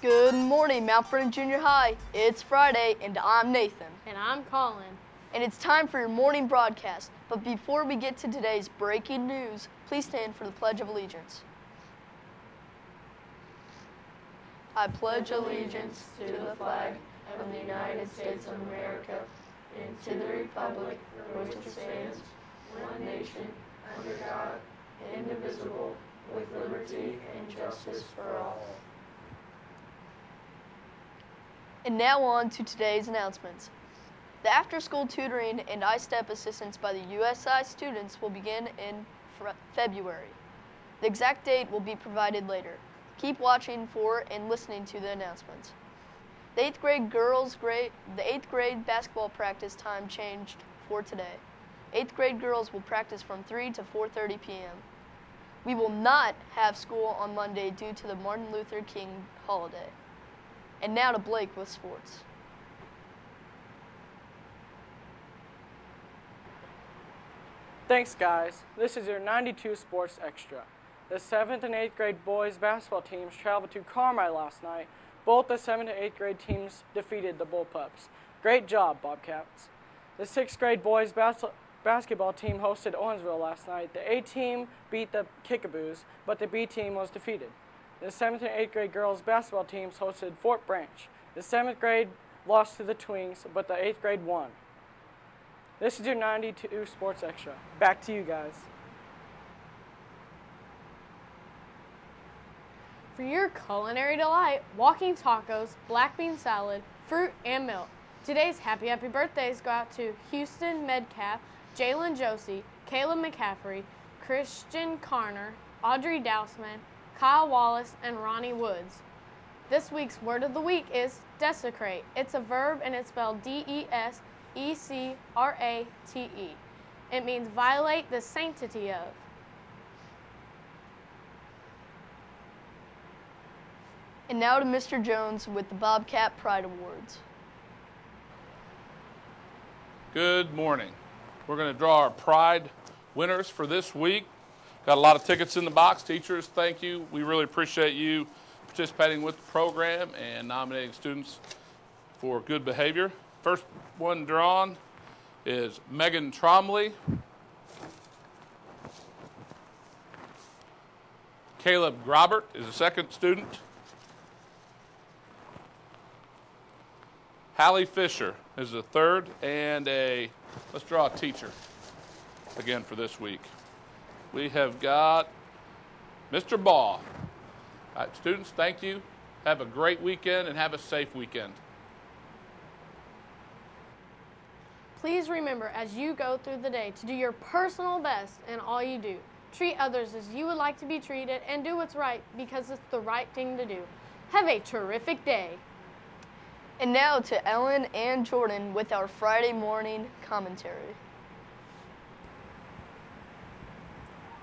Good morning, Mount Vernon Junior High. It's Friday, and I'm Nathan. And I'm Colin. And it's time for your morning broadcast. But before we get to today's breaking news, please stand for the Pledge of Allegiance. I pledge allegiance to the flag of the United States of America and to the republic for which it stands, one nation, under God, indivisible, with liberty and justice for all. And now on to today's announcements. The after-school tutoring and I-STEP assistance by the USI students will begin in February. The exact date will be provided later. Keep watching for and listening to the announcements. The 8th grade basketball practice time changed for today. 8th grade girls will practice from 3 to 4:30 p.m. We will not have school on Monday due to the Martin Luther King holiday. And now to Blake with sports. Thanks, guys. This is your 92 Sports Extra. The 7th and 8th grade boys basketball teams traveled to Carmine last night. Both the 7th and 8th grade teams defeated the Bullpups. Great job, Bobcats. The 6th grade boys basketball team hosted Owensville last night. The A team beat the Kickaboos, but the B team was defeated. The 7th and 8th grade girls basketball teams hosted Fort Branch. The 7th grade lost to the Twins, but the 8th grade won. This is your 92 Sports Extra. Back to you guys. For your culinary delight, walking tacos, black bean salad, fruit, and milk. Today's happy birthdays go out to Houston Medcalf, Jalen Josie, Caleb McCaffrey, Christian Carner, Audrey Dousman, Kyle Wallace, and Ronnie Woods. This week's word of the week is desecrate. It's a verb and it's spelled D-E-S-E-C-R-A-T-E. It means violate the sanctity of. And now to Mr. Jones with the Bobcat Pride Awards. Good morning. We're going to draw our Pride winners for this week. Got a lot of tickets in the box. Teachers, thank you. We really appreciate you participating with the program and nominating students for good behavior. First one drawn is Megan Tromley. Caleb Grobert is a second student. Hallie Fisher is a third, and let's draw a teacher again for this week. We have got Mr. Baugh. All right, students, thank you. Have a great weekend and have a safe weekend. Please remember as you go through the day to do your personal best in all you do. Treat others as you would like to be treated and do what's right because it's the right thing to do. Have a terrific day. And now to Ellen and Jordan with our Friday morning commentary.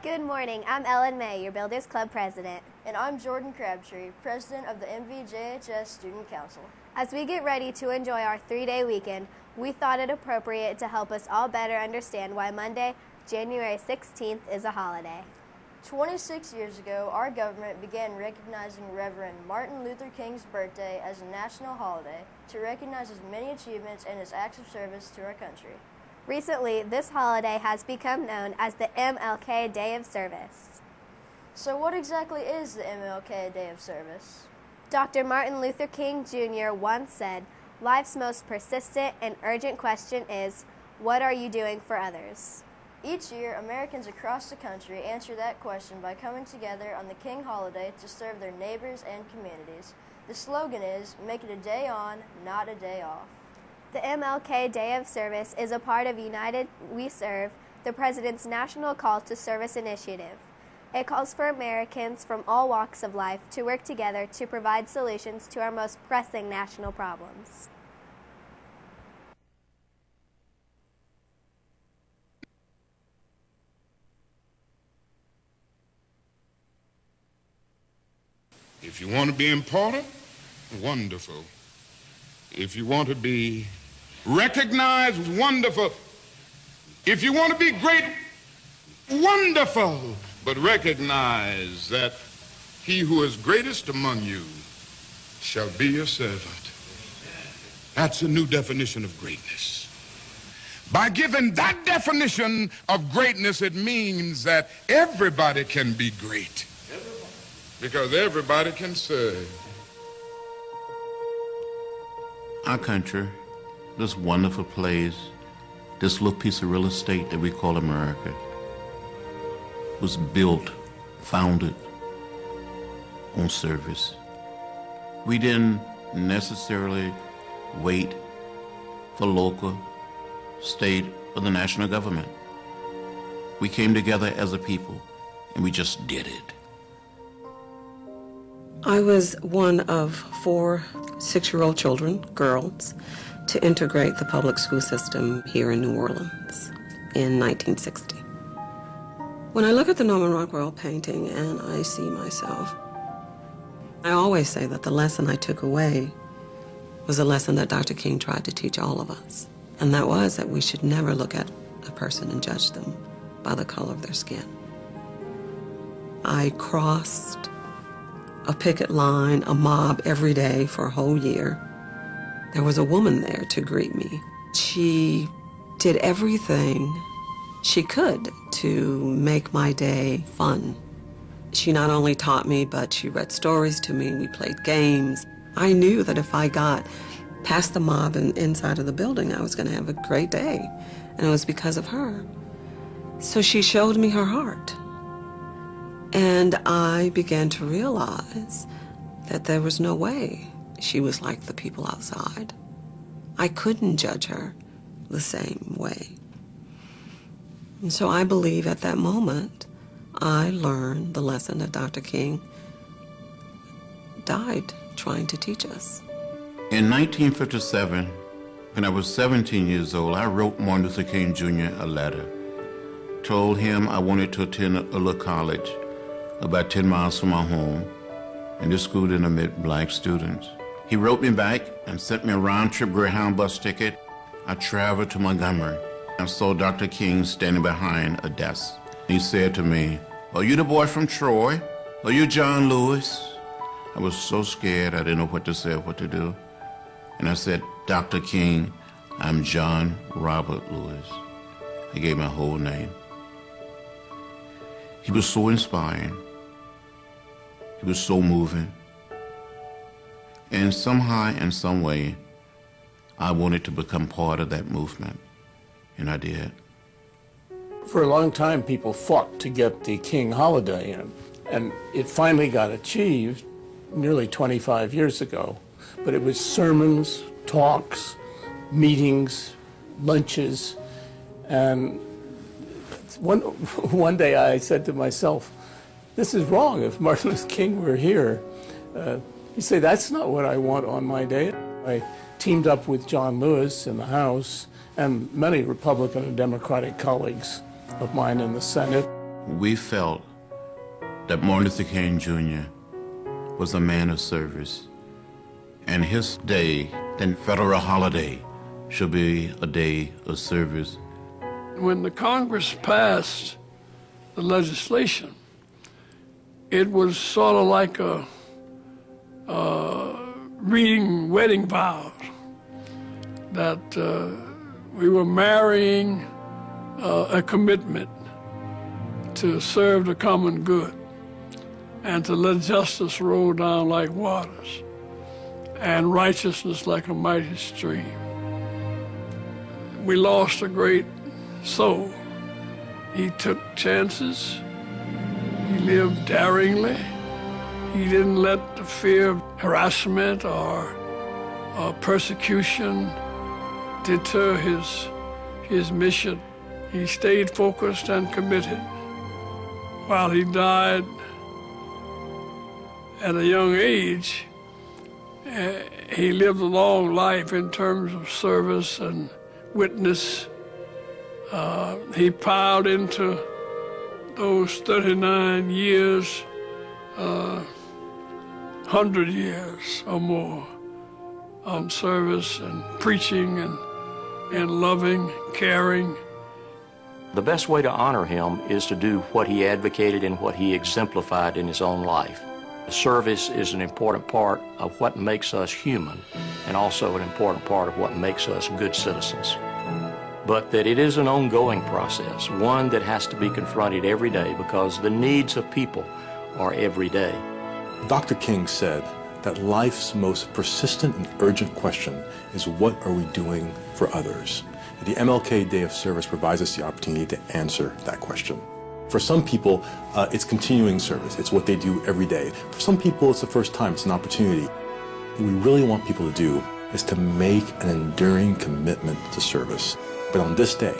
Good morning. I'm Ellen May, your Builders Club president. And I'm Jordan Crabtree, president of the MVJHS Student Council. As we get ready to enjoy our 3-day weekend, we thought it appropriate to help us all better understand why Monday, January 16th is a holiday. 26 years ago, our government began recognizing Reverend Martin Luther King's birthday as a national holiday to recognize his many achievements and his acts of service to our country. Recently, this holiday has become known as the MLK Day of Service. So what exactly is the MLK Day of Service? Dr. Martin Luther King Jr. once said, "Life's most persistent and urgent question is, what are you doing for others?" Each year, Americans across the country answer that question by coming together on the King holiday to serve their neighbors and communities. The slogan is, make it a day on, not a day off. The MLK Day of Service is a part of United We Serve, the President's National Call to Service initiative. It calls for Americans from all walks of life to work together to provide solutions to our most pressing national problems. If you want to be important, wonderful. If you want to be recognized, wonderful. If you want to be great, wonderful. But recognize that he who is greatest among you shall be your servant. That's a new definition of greatness. By giving that definition of greatness, it means that everybody can be great. Because everybody can serve. Our country, this wonderful place, this little piece of real estate that we call America, was built, founded on service. We didn't necessarily wait for local, state, or the national government. We came together as a people, and we just did it. I was one of 4 6-year-old children, girls, to integrate the public school system here in New Orleans in 1960. When I look at the Norman Rockwell painting and I see myself, I always say that the lesson I took away was a lesson that Dr. King tried to teach all of us. And that was that we should never look at a person and judge them by the color of their skin. I crossed a picket line, a mob every day for a whole year. There was a woman there to greet me. She did everything she could to make my day fun. She not only taught me, but she read stories to me. We played games. I knew that if I got past the mob and inside of the building, I was going to have a great day. And it was because of her. So she showed me her heart. And I began to realize that there was no way she was like the people outside. I couldn't judge her the same way. And so I believe at that moment, I learned the lesson that Dr. King died trying to teach us. In 1957, when I was 17 years old, I wrote Martin Luther King Jr. a letter. Told him I wanted to attend a little college about 10 miles from my home, and this school didn't admit black students. He wrote me back and sent me a round-trip Greyhound bus ticket. I traveled to Montgomery. I saw Dr. King standing behind a desk. He said to me, "Are you the boy from Troy? Are you John Lewis?" I was so scared I didn't know what to say or what to do. And I said, "Dr. King, I'm John Robert Lewis." He gave my whole name. He was so inspiring. He was so moving. And somehow, in some way, I wanted to become part of that movement, and I did. For a long time, people fought to get the King holiday in, and it finally got achieved nearly 25 years ago. But it was sermons, talks, meetings, lunches, and one day I said to myself, this is wrong. If Martin Luther King were here, he'd say, that's not what I want on my day. I teamed up with John Lewis in the House and many Republican and Democratic colleagues of mine in the Senate. We felt that Martin Luther King Jr. was a man of service, and his day, the federal holiday, should be a day of service. When the Congress passed the legislation, it was sort of like a reading wedding vows, that we were marrying a commitment to serve the common good and to let justice roll down like waters and righteousness like a mighty stream. We lost a great soul. He took chances. He lived daringly. He didn't let the fear of harassment or persecution deter his mission. He stayed focused and committed. While he died at a young age, he lived a long life in terms of service and witness. He piled into those 39 years, 100 years or more on service and preaching and loving, caring. The best way to honor him is to do what he advocated and what he exemplified in his own life. Service is an important part of what makes us human and also an important part of what makes us good citizens. But that it is an ongoing process, one that has to be confronted every day because the needs of people are every day. Dr. King said that life's most persistent and urgent question is, what are we doing for others? The MLK Day of Service provides us the opportunity to answer that question. For some people, it's continuing service. It's what they do every day. For some people, it's the first time. It's an opportunity. What we really want people to do is to make an enduring commitment to service. But on this day,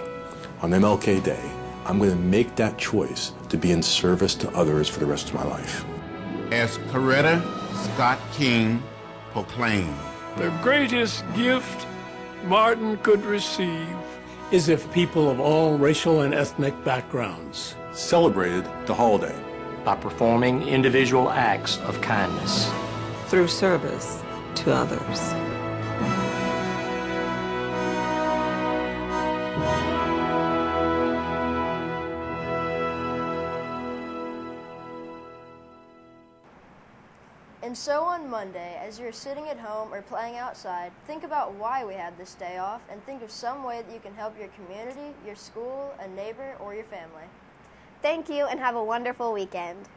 on MLK Day, I'm going to make that choice to be in service to others for the rest of my life. As Coretta Scott King proclaimed, The greatest gift Martin could receive is if people of all racial and ethnic backgrounds celebrated the holiday by performing individual acts of kindness through service to others. And so on Monday, as you're sitting at home or playing outside, think about why we had this day off and think of some way that you can help your community, your school, a neighbor, or your family. Thank you and have a wonderful weekend.